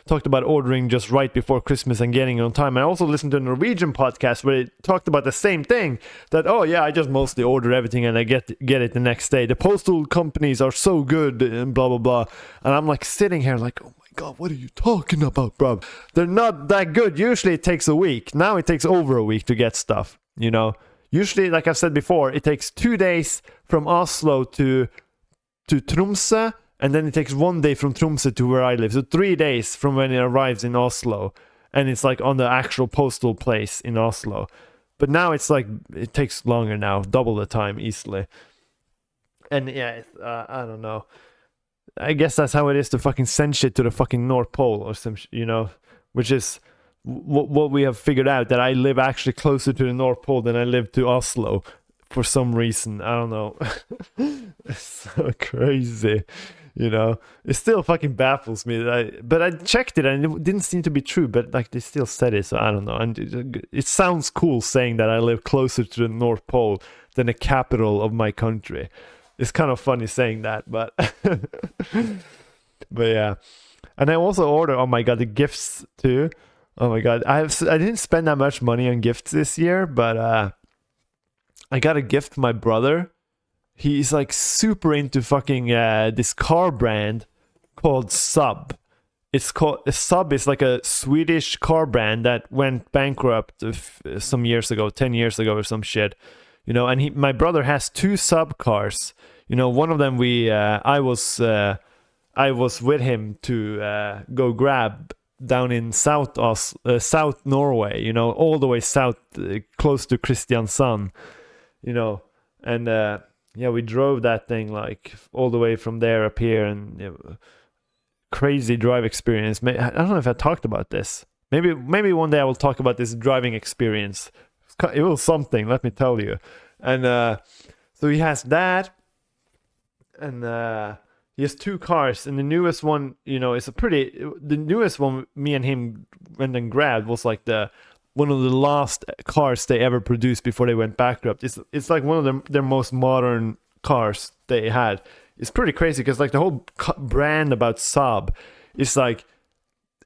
talked about ordering just right before Christmas and getting it on time. I also listened to a Norwegian podcast where they talked about the same thing, that, oh yeah, I just mostly order everything and I get it the next day. The postal companies are so good and blah, blah, blah. And I'm like sitting here like, oh my God, what are you talking about, bro? They're not that good. Usually it takes a week. Now it takes over a week to get stuff, Usually, like I've said before, it takes 2 days from Oslo to Tromsø, and then it takes 1 day from Tromsø to where I live. So 3 days from when it arrives in Oslo, and it's like on the actual postal place in Oslo. But now it's like, it takes longer now, double the time easily. And yeah, I don't know. I guess that's how it is to fucking send shit to the fucking North Pole or some, which is what we have figured out, that I live actually closer to the North Pole than I live to Oslo. For some reason, I don't know. It's so crazy. You know, it still fucking baffles me. But I checked it and it didn't seem to be true. But like they still said it, so I don't know. And it sounds cool saying that I live closer to the North Pole than the capital of my country. It's kind of funny saying that, but but yeah. And I also ordered. Oh my god, the gifts too. Oh my god, I didn't spend that much money on gifts this year, but I got a gift from my brother. He's like super into fucking this car brand called Sub. Sub is like a Swedish car brand that went bankrupt some years ago, 10 years ago or some shit. You know, and my brother has 2 Sub cars. You know, one of them I was with him to go grab down in South Norway, you know, all the way south, close to Kristiansand, you know, and yeah, we drove that thing like all the way from there up here, and crazy drive experience. I don't know if I talked about this. Maybe one day I will talk about this driving experience. It was something, let me tell you. And so he has that, and he has 2 cars, and the newest one, you know, the newest one me and him went and grabbed was like one of the last cars they ever produced before they went bankrupt. It's like one of their most modern cars they had. It's pretty crazy because like the whole brand about Saab is like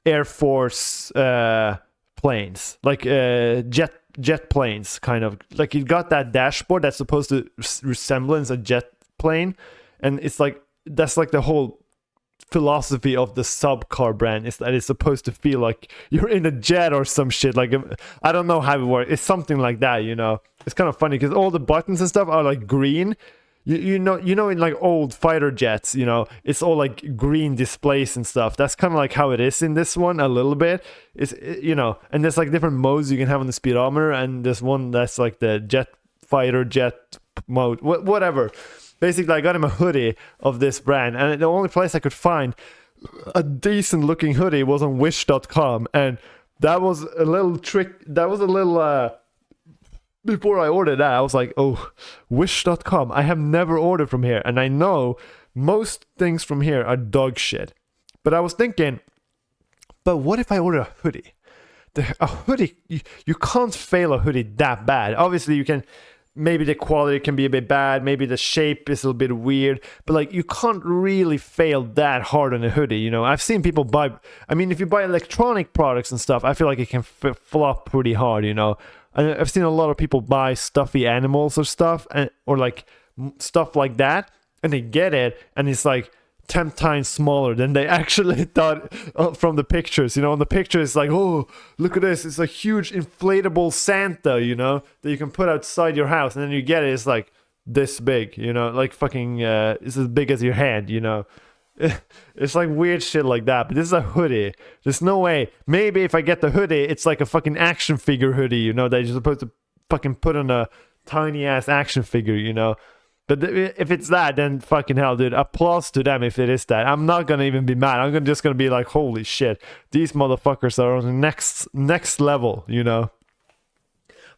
Air Force planes, like jet planes, kind of. Like you got that dashboard that's supposed to resemblance a jet plane, and it's like that's like the whole philosophy of the Sub car brand, is that it's supposed to feel like you're in a jet or some shit. Like I don't know how it works. It's something like that, you know. It's kind of funny because all the buttons and stuff are like green. You know in like old fighter jets, you know, it's all like green displays and stuff. That's kind of like how it is in this one a little bit. You know, and there's like different modes you can have on the speedometer, and there's one that's like the jet mode, whatever. Basically, I got him a hoodie of this brand, and the only place I could find a decent looking hoodie was on wish.com, and that was a little trick. That was a little before I ordered that, I was like, oh, wish.com. I have never ordered from here, and I know most things from here are dog shit. But I was thinking, but what if I order a hoodie? A hoodie, you can't fail a hoodie that bad. Obviously, you can. Maybe the quality can be a bit bad. Maybe the shape is a little bit weird. But like, you can't really fail that hard on a hoodie. You know, I've seen people buy. I mean, if you buy electronic products and stuff, I feel like it can flop pretty hard. You know, and I've seen a lot of people buy stuffy animals or stuff, or like stuff like that, and they get it, and it's like 10 times smaller than they actually thought from the pictures. You know, on the picture it's like, oh, look at this, it's a huge inflatable Santa, you know, that you can put outside your house, and then you get it, it's like this big, you know, like fucking it's as big as your hand, you know. It's like weird shit like that. But this is a hoodie. There's no way. Maybe if I get the hoodie, it's like a fucking action figure hoodie, you know, that you're supposed to fucking put on a tiny ass action figure, you know. But if it's that, then fucking hell, dude. Applause to them if it is that. I'm not gonna even be mad. I'm just gonna be like, holy shit, these motherfuckers are on the next level, you know.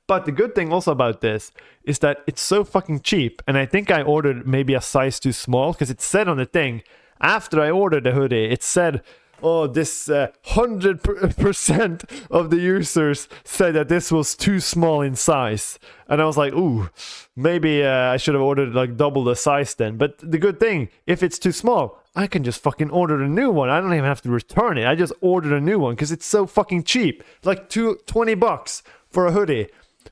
But the good thing also about this is that it's so fucking cheap, and I think I ordered maybe a size too small, because it said on the thing after I ordered the hoodie, it said, oh, this 100% of the users said that this was too small in size. And I was like, ooh, maybe I should have ordered like double the size then. But the good thing, if it's too small, I can just fucking order a new one. I don't even have to return it. I just ordered a new one because it's so fucking cheap. Like $20 for a hoodie.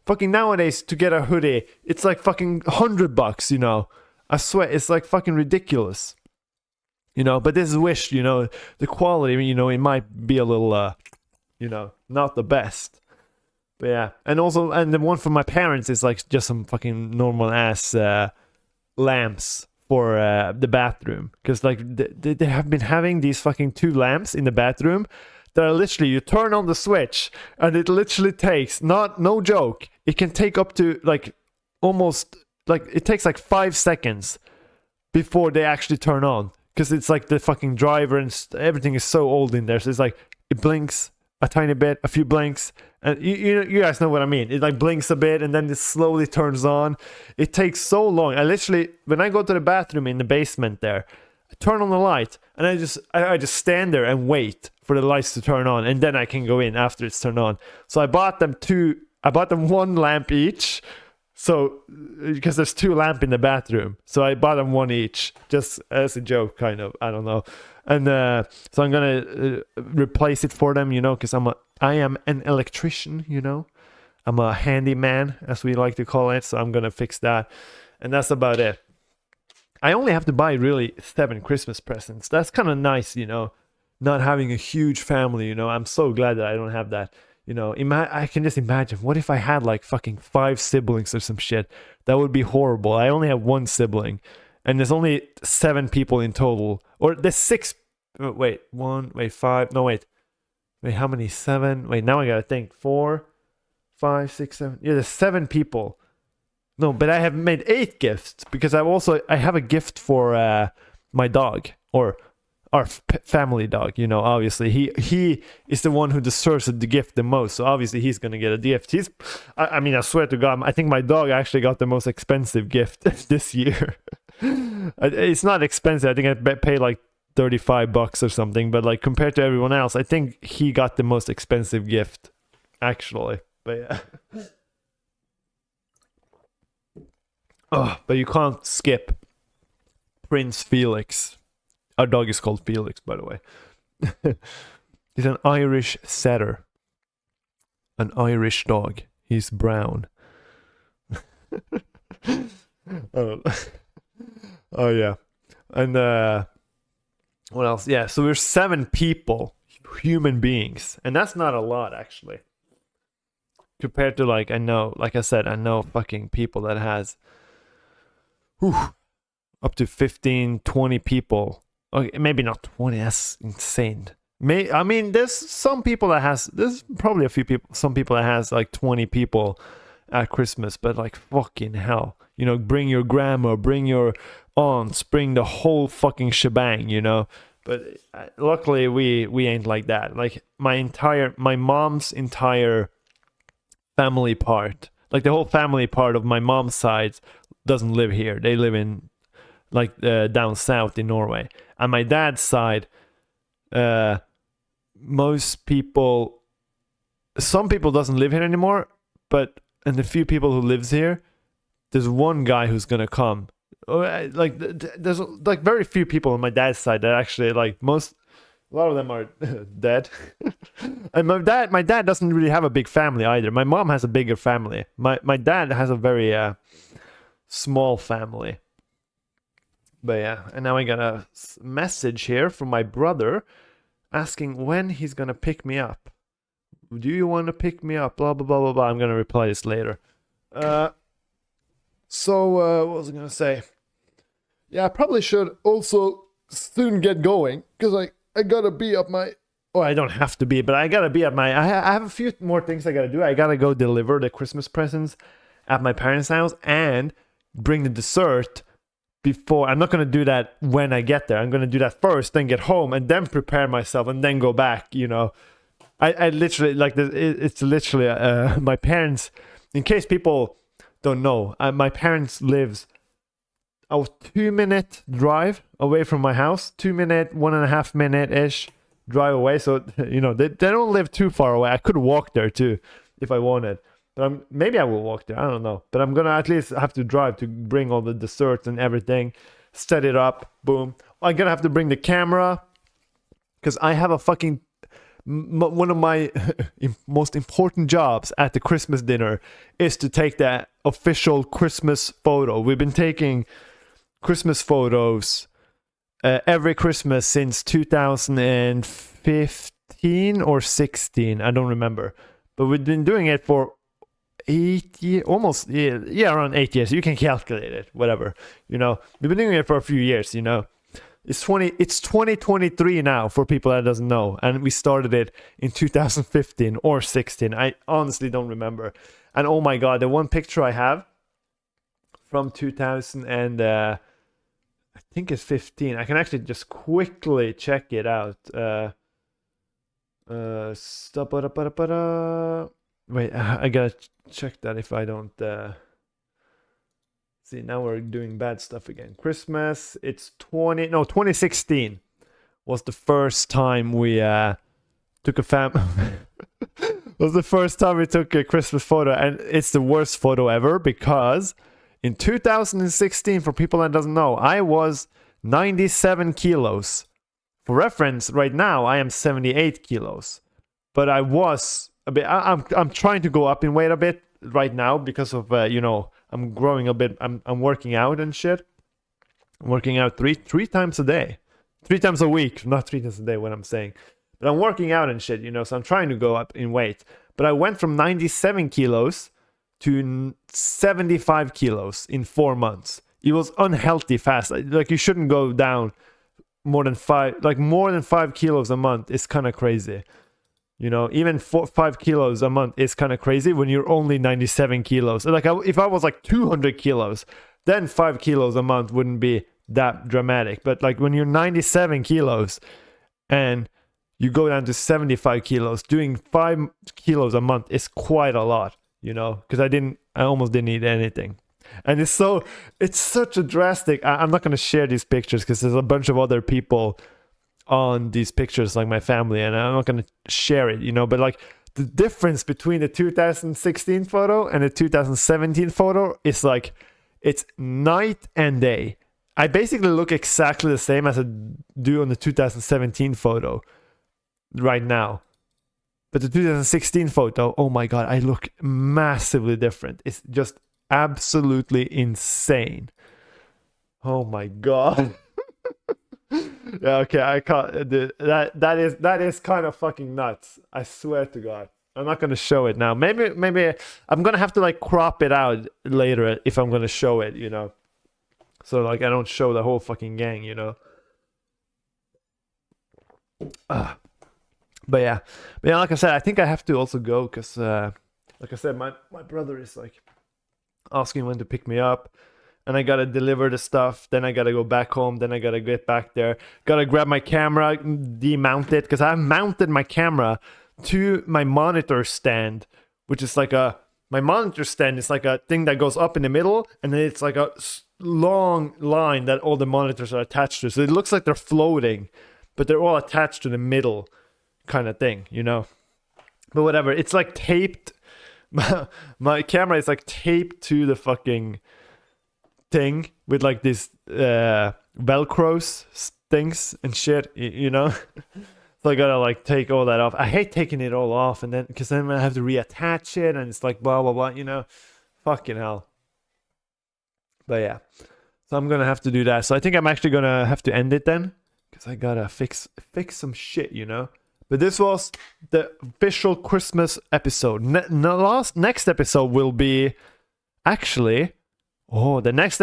Fucking nowadays, to get a hoodie, it's like fucking $100, you know. I swear, it's like fucking ridiculous. You know, but this is Wish, you know, the quality, you know, it might be a little, you know, not the best. But yeah, and also, and the one for my parents is like just some fucking normal ass lamps for the bathroom. Because like they have been having these fucking 2 lamps in the bathroom that are literally, you turn on the switch and it literally takes, no joke, it can take up to like almost, like it takes like 5 seconds before they actually turn on. Because it's like the fucking driver and everything is so old in there. So it's like, it blinks a tiny bit, a few blinks. And you guys know what I mean. It like blinks a bit and then it slowly turns on. It takes so long. I literally, when I go to the bathroom in the basement there, turn on the light, and I just stand there and wait for the lights to turn on, and then I can go in after it's turned on. So I bought them one lamp each. So because there's 2 lamps in the bathroom, so I bought them one each, just as a joke, kind of. I don't know. And so I'm gonna replace it for them, because I am an electrician, I'm a handyman, as we like to call it. So I'm gonna fix that, and that's about it. I only have to buy really 7 Christmas presents. That's kind of nice, not having a huge family. I'm so glad that I don't have that. I can just imagine, what if I had like fucking 5 siblings or some shit? That would be horrible. I only have 1 sibling, and there's only 7 people in total. Or there's 6. Wait, 1, wait, 5. No, wait, how many? 7. Wait, now I gotta think. 4, 5, 6, 7. Yeah, there's 7 people. No, but I have made 8 gifts because I have a gift for my dog, or our family dog. Obviously he is the one who deserves the gift the most. So obviously he's gonna get a gift. I mean, I swear to God, I think my dog actually got the most expensive gift this year. It's not expensive. I think I paid like $35 or something. But like compared to everyone else, I think he got the most expensive gift, actually. But yeah. Oh, but you can't skip Prince Felix. Our dog is called Felix, by the way. He's an Irish setter. An Irish dog. He's brown. Oh. Oh, yeah. And what else? Yeah, so we're 7 people, human beings. And that's not a lot, actually. Compared to, like I know fucking people that has up to 15, 20 people. Okay, maybe not 20, that's insane. I mean, there's probably some people that has like 20 people at Christmas, but like fucking hell. Bring your grandma, bring your aunts, bring the whole fucking shebang, But luckily we ain't like that. Like my mom's entire family part, like the whole family part of my mom's side doesn't live here. They live in like down south in Norway. And my dad's side, some people doesn't live here anymore, and the few people who lives here, there's one guy who's gonna come. Like there's like very few people on my dad's side that actually, like, a lot of them are dead. And my dad doesn't really have a big family either. My mom has a bigger family. My dad has a very small family. But yeah, and now I got a message here from my brother asking when he's gonna pick me up. Do you want to pick me up? Blah blah blah blah blah. I'm gonna reply this later. So what was I gonna say? Yeah, I probably should also soon get going because I gotta be up my. Oh, I don't have to be, but I gotta be at my. I have a few more things I gotta do. I gotta go deliver the Christmas presents at my parents' house and bring the dessert before. I'm not gonna do that when I get there. I'm gonna do that first, then get home, and then prepare myself, and then go back. I literally like this. It's literally my parents. In case people don't know, my parents lives a 2-minute drive away from my house. 2-minute, 1.5 minute ish drive away. So they don't live too far away. I could walk there too if I wanted. But maybe I will walk there. I don't know. But I'm gonna at least have to drive to bring all the desserts and everything, set it up. Boom. I'm gonna have to bring the camera because I have a fucking one of my most important jobs at the Christmas dinner is to take that official Christmas photo. We've been taking Christmas photos every Christmas since 2015 or 16. I don't remember. But we've been doing it for 8 years, almost, yeah, around 8 years. You can calculate it, whatever. We've been doing it for a few years, It's 2023 now for people that doesn't know, and we started it in 2015 or 16. I honestly don't remember. And oh my god, the one picture I have from 2000 and I think it's 15. I can actually just quickly check it out. Wait, I gotta check that if I don't See, now we're doing bad stuff again. Christmas, it's 2016 was the first time we took was the first time we took a Christmas photo, and it's the worst photo ever because in 2016, for people that doesn't know, I was 97 kilos. For reference, right now I am 78 kilos, but I was a bit. I'm trying to go up in weight a bit right now because of I'm growing a bit. I'm working out and shit. I'm working out three times a day, 3 times a week, not 3 times a day. What I'm saying. But I'm working out and shit, so I'm trying to go up in weight. But I went from 97 kilos to 75 kilos in 4 months. It was unhealthy fast. Like, you shouldn't go down more than 5 kilos a month is kind of crazy. Even 5 kilos a month is kind of crazy when you're only 97 kilos. Like, if I was like 200 kilos, then 5 kilos a month wouldn't be that dramatic. But like when you're 97 kilos and you go down to 75 kilos, doing 5 kilos a month is quite a lot, because I almost didn't eat anything. And it's such a drastic, I'm not going to share these pictures because there's a bunch of other people on these pictures, like my family, and I'm not going to share it, but like the difference between the 2016 photo and the 2017 photo is like, it's night and day. I basically look exactly the same as I do on the 2017 photo right now, but the 2016 photo, oh my god, I look massively different. It's just absolutely insane. Oh my god. Yeah, okay, I can't. That is kind of fucking nuts. I swear to god. I'm not gonna show it now. Maybe I'm gonna have to like crop it out later if I'm gonna show it, so like I don't show the whole fucking gang, But yeah, like I said, I think I have to also go because, like I said, my brother is like asking when to pick me up, and I gotta deliver the stuff. Then I gotta go back home. Then I gotta get back there. Gotta grab my camera, demount it because I mounted my camera to my monitor stand, which is like my monitor stand is like a thing that goes up in the middle, and then it's like a long line that all the monitors are attached to. So it looks like they're floating, but they're all attached to the middle kind of thing, but whatever. It's like taped. My camera is like taped to the fucking thing with like these velcros things and shit, So I gotta like take all that off. I hate taking it all off, and then because then I have to reattach it, and it's like blah blah blah, fucking hell. But yeah, so I'm gonna have to do that. So I think I'm actually gonna have to end it then, because I gotta fix some shit, But this was the official Christmas episode. Next episode will be actually, the next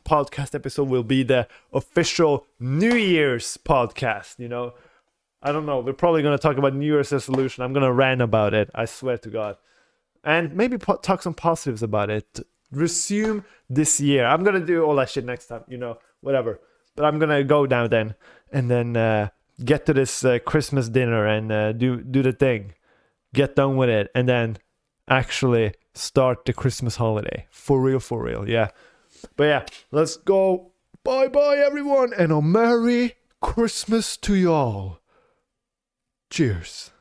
podcast episode will be the official New Year's podcast. I don't know. We're probably gonna talk about New Year's resolution. I'm gonna rant about it. I swear to God, and maybe talk some positives about it. Resume this year. I'm gonna do all that shit next time. Whatever. But I'm gonna go down then, and then. Get to this Christmas dinner and do the thing, get done with it, and then actually start the Christmas holiday for real, yeah. But yeah, let's go. Bye everyone, and a Merry Christmas to y'all. Cheers.